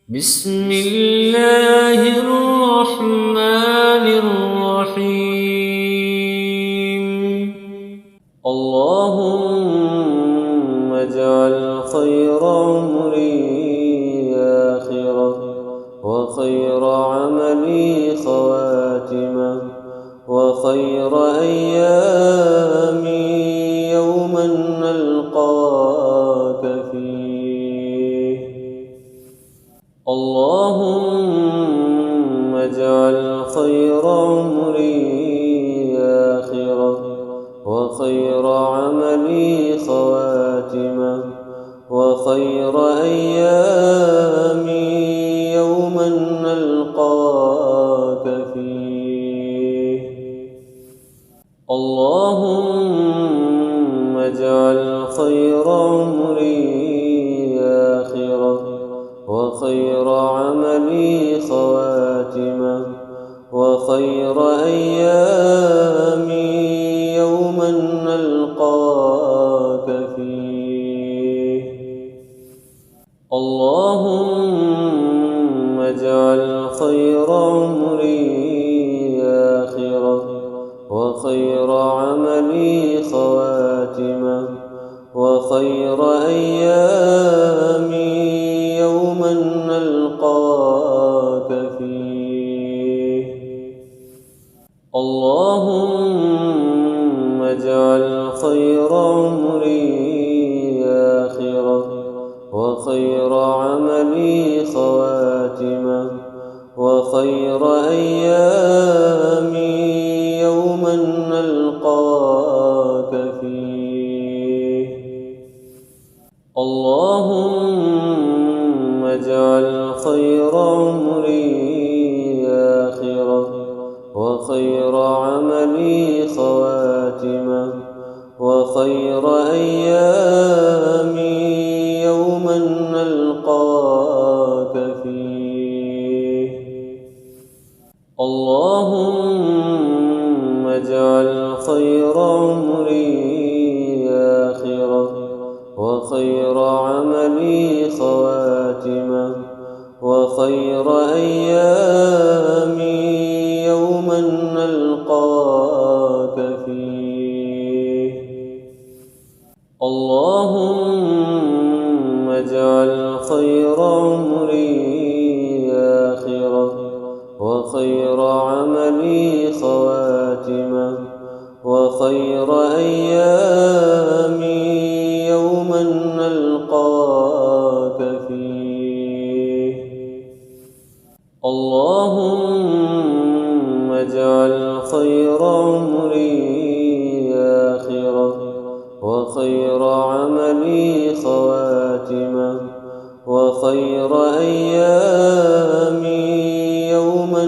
بسم الله الرحمن الرحيم. اللهم اجعل خير عمري آخرة، وخير عملي خواتمة، وخير أيامي يوما نلقاك فيه. اللهم اجعل خير عمري آخرة، وخير عملي خواتمة، وخير أيامي يوما نلقاك فيه. اللهم اجعل خير عمري آخرة، وخير عملي خواتمة، وخير أيامي يوما نلقاك فيه. اللهم اجعل خير عمري آخرة، وخير عملي خواتمة، وخير أيامي يوما نلقاك فيه. اللهم اجعل خير عمري آخرة، وخير عملي خواتمة، وخير أيامي يوما نلقاك فيه. اللهم اجعل خير عمري آخرة، وخير عملي خواتمة، وخير أيامي يوما نلقاك فيه. اللهم اجعل خير عمري آخرة، وخير عملي خواتمة، وخير أيامي يوما نلقاك فيه. اللهم اجعل خير عمري آخرة، وخير عملي خواتمة، وخير أيامي يوما نلقاك فيه. اللهم اجعل خير عمري آخرة، وخير عملي خواتمة، وخير أيامي يوما